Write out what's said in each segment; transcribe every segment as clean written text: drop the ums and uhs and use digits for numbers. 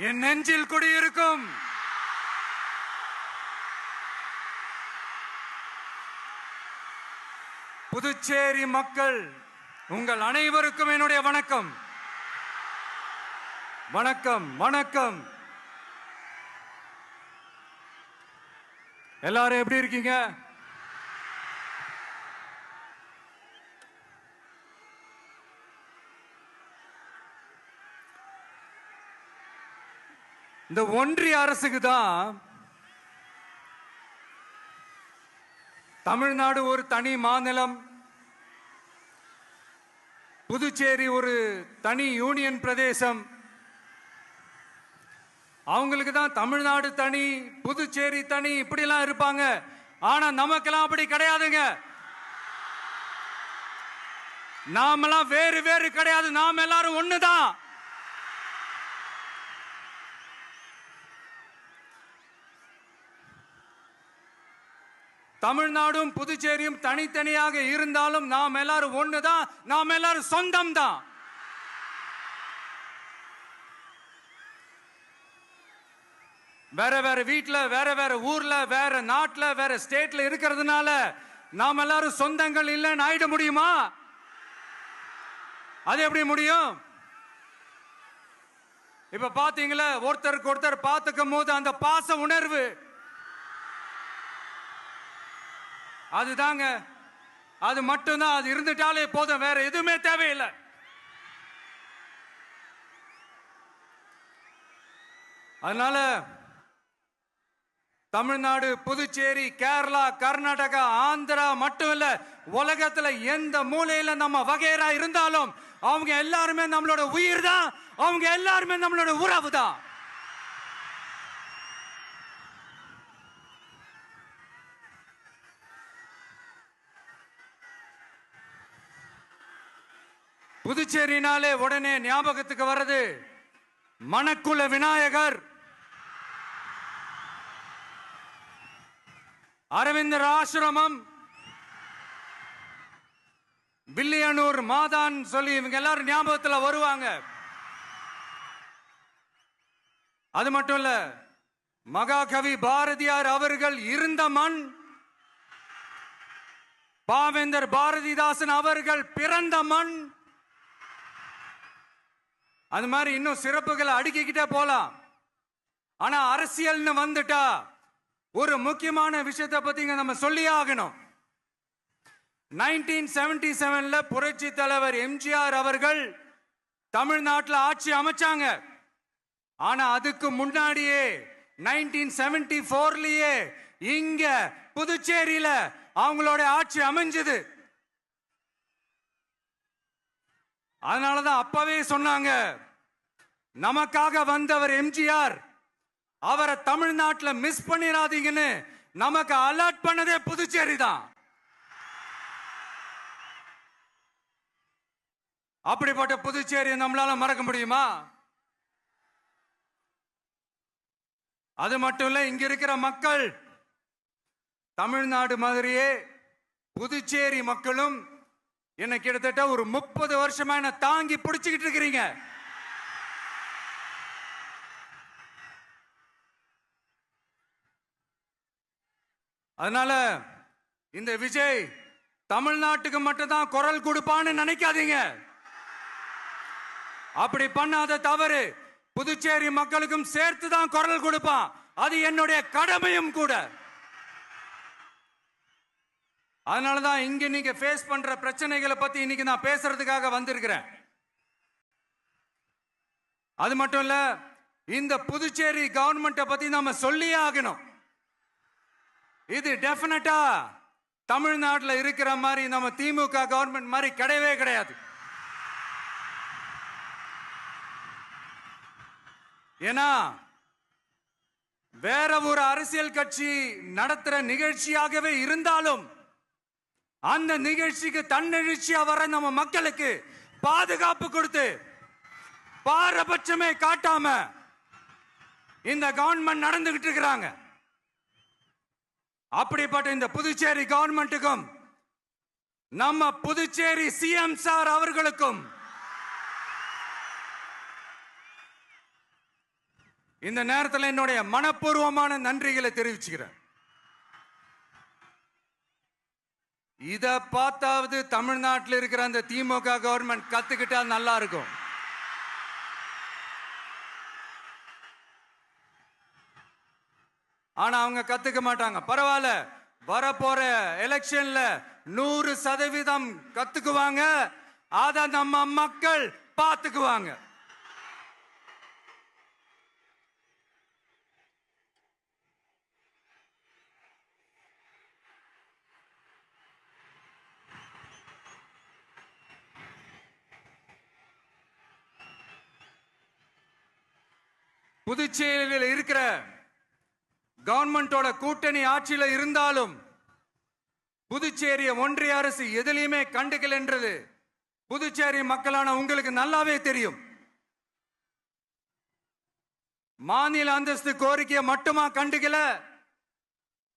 என் நெஞ்சில் குடியிருக்கும் புதுச்சேரி மக்கள் உங்கள் அனைவருக்கும் என்னுடைய வணக்கம். வணக்கம் வணக்கம். எல்லாரும் எப்படி இருக்கீங்க? இந்த ஒன்றிய அரசுக்கு தான் தமிழ்நாடு ஒரு தனி மாநிலம், புதுச்சேரி ஒரு தனி யூனியன் பிரதேசம். அவங்களுக்கு தான் தமிழ்நாடு தனி, புதுச்சேரி தனி, இப்படிலாம் இருப்பாங்க. ஆனா நமக்கெல்லாம் அப்படி கிடையாதுங்க. நாமெல்லாம் வேறு வேறு கிடையாது. நாம் எல்லாரும் ஒண்ணுதான். தமிழ்நாடும் புதுச்சேரியும் தனித்தனியாக இருந்தாலும் நாம் எல்லாரும் ஒண்ணுதான். நாம் எல்லாரும் சொந்தம் தான். வேற வேற வீட்டுல, வேற வேற ஊர்ல, வேற நாட்டுல, வேற ஸ்டேட்ல இருக்கிறதுனால நாம் எல்லாரும் சொந்தங்கள் இல்லைன்னு ஆயிட முடியுமா? அது எப்படி முடியும்? இப்ப பாத்தீங்களா, ஒருத்தருக்கு ஒருத்தர் பார்த்துக்கும் போது அந்த பாச உணர்வு, அதுதாங்க, அது மட்டும்தான். அது இருந்துட்டாலே போதும், வேற எதுவுமே தேவையில்லை. அதனால தமிழ்நாடு, புதுச்சேரி, கேரளா, கர்நாடகா, ஆந்திரா மட்டும் இல்ல, உலகத்துல எந்த மூலையில நம்ம வகைரா இருந்தாலும் அவங்க எல்லாருமே நம்மளோட உயிர் தான். அவங்க எல்லாருமே நம்மளோட உறவு தான். புதுச்சேரினாலே உடனே ஞாபகத்துக்கு வர்றது மணக்குள விநாயகர், அரவிந்தர் ஆசிரமம், வில்லியனூர் மாதான் சொல்லி இவங்க எல்லாரும் ஞாபகத்தில் வருவாங்க. அது மட்டும் இல்ல, மகாகவி பாரதியார் அவர்கள் இருந்த மண், பாவேந்தர் பாரதிதாசன் அவர்கள் பிறந்த மண். அது மாதிரி இன்னும் சிறப்புகளை அடுக்கிக்கிட்டே போலாம். ஆனா அரசியல்னு வந்துட்டா ஒரு முக்கியமான விஷயத்தை பத்தி நம்ம சொல்லி ஆகணும். 1977ல புரட்சி தலைவர் எம்ஜிஆர் அவர்கள் தமிழ்நாட்டில் ஆட்சி அமைச்சாங்க. ஆனா அதுக்கு முன்னாடியே 1974லயே இங்க புதுச்சேரியில அவங்களோட ஆட்சி அமைஞ்சது. அதனாலதான் அப்பவே சொன்னாங்க, நமக்காக வந்தவர் எம்ஜிஆர், அவரை தமிழ்நாட்டில் மிஸ் பண்ணிடாதீங்கன்னு நமக்கு அலர்ட் பண்ணதே புதுச்சேரி தான். அப்படிப்பட்ட புதுச்சேரியை நம்மளால மறக்க முடியுமா? அது மட்டும் இல்ல, இங்க இருக்கிற மக்கள் தமிழ்நாடு மாதிரியே புதுச்சேரி மக்களும் என்ன கிட்டத்தட்ட ஒரு 30 வருஷமா என்ன தாங்கி பிடிச்சுக்கிட்டு இருக்கிறீங்க. அதனால இந்த விஜய் தமிழ்நாட்டுக்கு மட்டும்தான் குரல் கொடுப்பான்னு நினைக்காதீங்க. அப்படி பண்ணாத தவறு. புதுச்சேரி மக்களுக்கும் சேர்த்து தான் குரல் கொடுப்பான். அது என்னுடைய கடமையும் கூட. அதனாலதான் இங்க நீங்க ஃபேஸ் பண்ற பிரச்சனைகளை பத்தி இன்னைக்கு நான் பேசுறதுக்காக வந்திருக்கிறேன். அது மட்டும் இல்ல, இந்த புதுச்சேரி கவர்மெண்ட்டை பத்தி நாம சொல்லியே ஆகணும். இது டெஃபினட்டா தமிழ்நாட்டில் இருக்கிற மாதிரி நம்ம திமுக கவர்மெண்ட் மாதிரி கிடையவே கிடையாது. ஏன்னா வேற ஒரு அரசியல் கட்சி நடத்துற நிகழ்ச்சியாகவே இருந்தாலும் அந்த நிகழ்ச்சிக்கு தன்னெழுச்சியா வர நம்ம மக்களுக்கு பாதுகாப்பு கொடுத்து பாரபட்சமே காட்டாம இந்த கவர்மெண்ட் நடந்துகிட்டு இருக்கிறாங்க. அப்படிப்பட்ட இந்த புதுச்சேரி கவர்மெண்ட்டுக்கும் நம்ம புதுச்சேரி சிஎம் சார் அவர்களுக்கும் இந்த நேரத்தில் என்னுடைய மனப்பூர்வமான நன்றிகளை தெரிவிச்சுக்கிறேன். இத பார்த்தாவது தமிழ்நாட்டில் இருக்கிற அந்த திமுக கவர்மெண்ட் கத்துக்கிட்டா நல்லா இருக்கும். ஆனா அவங்க கத்துக்க மாட்டாங்க. பரவாயில்ல, வரப்போற எலெக்ஷன்ல 100% கத்துக்குவாங்க. அத நம்ம மக்கள் பார்த்துக்குவாங்க. புதுச்சேரியில் இருக்கிற கவர்மெண்டோட கூட்டணி ஆட்சியில இருந்தாலும் புதுச்சேரிய ஒன்றிய அரசு எதிலையுமே கண்டுக்கல் என்றது புதுச்சேரி மக்களான உங்களுக்கு நல்லாவே தெரியும். மாநில அந்தஸ்து கோரிக்கையை மட்டுமா கண்டுக்கல,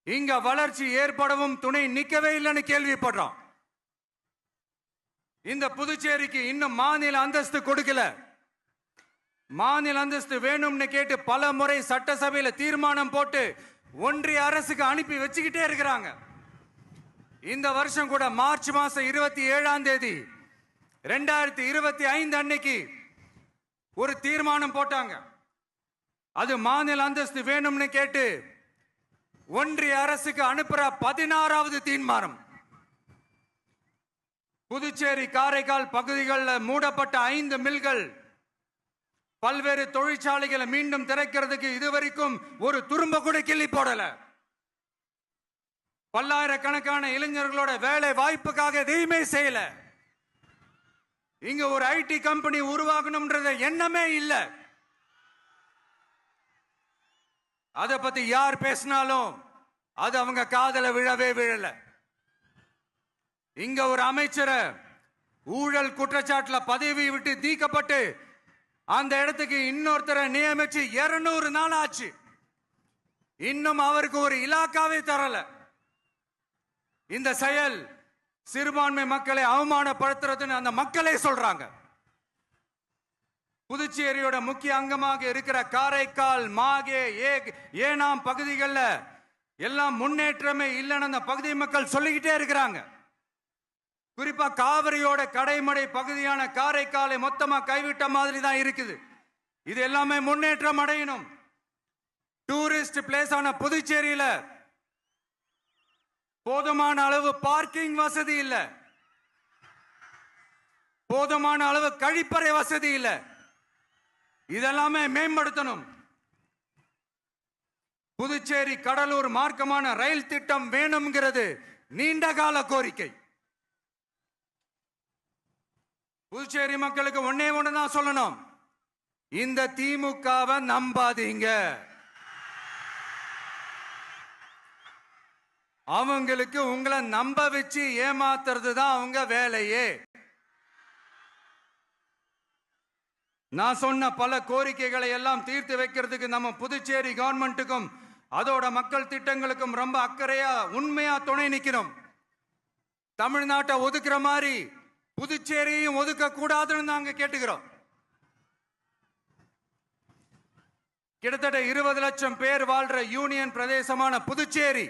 இங்க வளர்ச்சி ஏற்படவும் துணை நிக்கவே இல்லைன்னு கேள்விப்படுறோம். இந்த புதுச்சேரிக்கு இன்னும் மாநில அந்தஸ்து கொடுக்கல. மாநில அந்தஸ்து வேணும்னு கேட்டு பல முறை சட்டசபையில தீர்மானம் போட்டு ஒன்றிய அரசுக்கு அனுப்பி வச்சுக்கிட்டே இருக்கிறாங்க. இந்த வருஷம் கூட மார்ச் மாசம் 27ஆம் தேதி 2025 அன்னைக்கு ஒரு தீர்மானம் போட்டாங்க. அது மாநில அந்தஸ்து வேணும்னு கேட்டு ஒன்றிய அரசுக்கு அனுப்புற 16வது தீர்மானம். புதுச்சேரி காரைக்கால் பகுதிகளில் மூடப்பட்ட 5 மில்கள், பல்வேறு தொழிற்சாலைகளை மீண்டும் திறக்கிறதுக்கு இதுவரைக்கும் ஒரு துரும்ப கூட கிள்ளி போடல. பல்லாயிரக்கணக்கான இளைஞர்களோட வேலை வாய்ப்புக்காக எதையுமே செய்யல. இங்க ஒரு ஐடி கம்பெனி உருவாகணும்ன்ற எண்ணமே இல்ல. அத பத்தி யார் பேசினாலும் அது அவங்க காதல விழவே விழல. இங்க ஒரு அமைச்சரை ஊழல் குற்றச்சாட்டுல பதவி விட்டு நீக்கப்பட்டு அந்த இடத்துக்கு இன்னொருத்தரை நியமிச்சு 200 நாள் ஆச்சு. இன்னும் அவருக்கு ஒரு இலாக்காவே தரல. இந்த செயல் சிறுபான்மை மக்களை அவமானப்படுத்துறதுன்னு அந்த மக்களே சொல்றாங்க. புதுச்சேரியோட முக்கிய அங்கமாக இருக்கிற காரைக்கால், மாகே, ஏனாம் பகுதிகளில் எல்லாம் முன்னேற்றமே இல்லைன்னு அந்த பகுதி மக்கள் சொல்லிக்கிட்டே இருக்கிறாங்க. குறிப்பா காவிரியோட கடைமடை பகுதியான காரைக்காலை மொத்தமா கைவிட்ட மாதிரி தான் இருக்குது. இது எல்லாமே முன்னேற்றம் அடையணும். டூரிஸ்ட் பிளேஸ் ஆன புதுச்சேரியில போதுமான அளவு பார்க்கிங் வசதி இல்ல, போதுமான அளவு கழிப்பறை வசதி இல்ல. இதெல்லாமே மேம்படுத்தணும். புதுச்சேரி கடலூர் மார்க்கமான ரயில் திட்டம் வேணும்ங்கிறது நீண்ட கால கோரிக்கை. புதுச்சேரி மக்களுக்கு ஒன்னே ஒண்ணுதான் சொல்லணும், இந்த திமுகவை நம்பாதீங்க. அவங்களுக்கு உங்களை நம்ப வச்சு ஏமாத்துறது தான் அவங்க வேலையே. நான் சொன்ன பல கோரிக்கைகளை எல்லாம் தீர்த்து வைக்கிறதுக்கு நம்ம புதுச்சேரி கவர்மெண்ட்டுக்கும் அதோட மக்கள் திட்டங்களுக்கும் ரொம்ப அக்கறையா உண்மையா துணை நிக்கணும். தமிழ்நாட்டை ஒதுக்குற மாதிரி புதுச்சேரியும் ஒதுக்க கூடாதுன்னு நாங்க கேட்டுக்கிறோம். கிட்டத்தட்ட 20 லட்சம் பேர் வாழ்ற யூனியன் பிரதேசமான புதுச்சேரி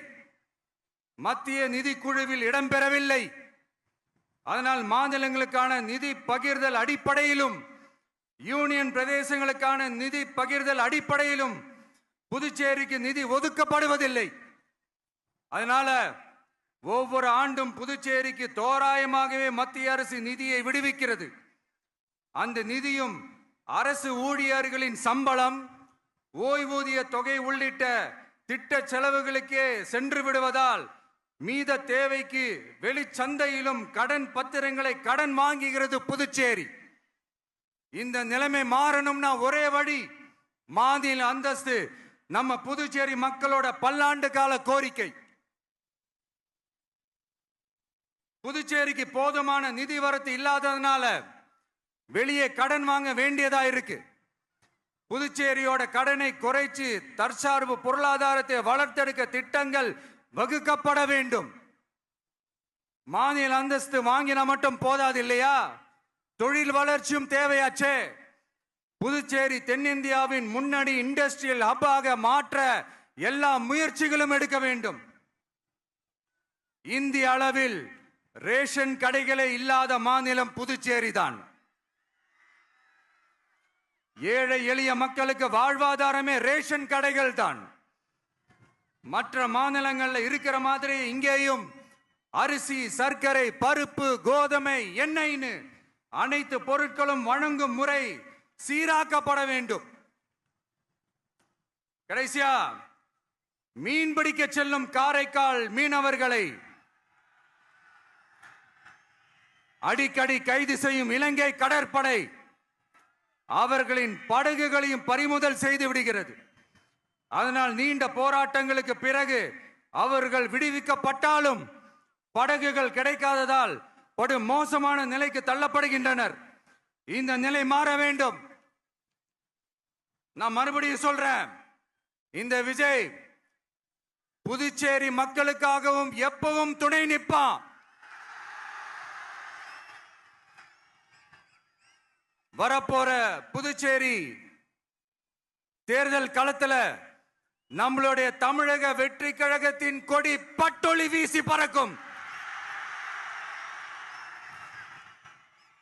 மத்திய நிதி குழுவில் இடம்பெறவில்லை. அதனால் மாநிலங்களுக்கான நிதி பகிர்தல் அடிப்படையிலும் யூனியன் பிரதேசங்களுக்கான நிதி பகிர்தல் அடிப்படையிலும் புதுச்சேரிக்கு நிதி ஒதுக்கப்படுவதில்லை. அதனால ஒவ்வொரு ஆண்டும் புதுச்சேரிக்கு தோராயமாகவே மத்திய அரசு நிதியை விடுவிக்கிறது. அந்த நிதியும் அரசு ஊழியர்களின் சம்பளம், ஓய்வூதிய தொகை உள்ளிட்ட திட்ட செலவுகளுக்கே சென்று விடுவதால் மீத தேவைக்கு வெளிச்சந்தையிலும் கடன் பத்திரங்களை கடன் வாங்குகிறது புதுச்சேரி. இந்த நிலைமை மாறணும்னா ஒரே வழி, மாநில அந்தஸ்து நம்ம புதுச்சேரி மக்களோட பல்லாண்டு கால கோரிக்கை. புதுச்சேரிக்கு போதுமான நிதி வரத்து இல்லாததுனால வெளியே கடன் வாங்க வேண்டியதா இருக்கு. புதுச்சேரியோட கடனை குறைச்சு தற்சார்பு பொருளாதாரத்தை வளர்த்தெடுக்க திட்டங்கள் வகுக்கப்பட வேண்டும். மாநில அந்தஸ்து வாங்கினா மட்டும் போதாது இல்லையா, தொழில் வளர்ச்சியும் தேவையாச்சே. புதுச்சேரி தென்னிந்தியாவின் முன்னணி இண்டஸ்ட்ரியல் ஹப்பாக மாற்ற எல்லா முயற்சிகளும் எடுக்க வேண்டும். இந்திய அளவில் ரேஷன் கடைகளே இல்லாத மாநிலம் புதுச்சேரி தான். ஏழை எளிய மக்களுக்கு வாழ்வாதாரமே ரேஷன் கடைகள் தான். மற்ற மாநிலங்கள்ல இருக்கிற மாதிரி இங்கேயும் அரிசி, சர்க்கரை, பருப்பு, கோதுமை, எண்ணெய்னு அனைத்து பொருட்களும் வழங்கும் முறை சீராக்கப்பட வேண்டும். கடைசியா மீன் பிடிக்க செல்லும் காரைக்கால் மீனவர்களை அடிக்கடி கைது செய்யும் இலங்கை கடற்படை அவர்களின் படகுகளையும் பறிமுதல் செய்து விடுகிறது. அதனால் நீண்ட போராட்டங்களுக்கு பிறகு அவர்கள் விடுவிக்கப்பட்டாலும் படகுகள் கிடைக்காததால் படு மோசமான நிலைக்கு தள்ளப்படுகின்றனர். இந்த நிலை மாற வேண்டும். நான் மறுபடியும் சொல்றேன், இந்த விஜய் புதுச்சேரி மக்களுக்காகவும் எப்பவும் துணை நிற்பான். வரப்போற புதுச்சேரி தேர்தல் களத்துல நம்மளுடைய தமிழக வெற்றி கழகத்தின் கொடி பட்டொளி வீசி பறக்கும்.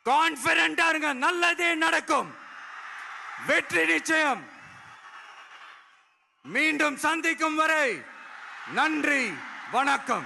கான்பிடென்டா இருங்க, நல்லதே நடக்கும். வெற்றி நிச்சயம். மீண்டும் சந்திக்கும் வரை நன்றி, வணக்கம்.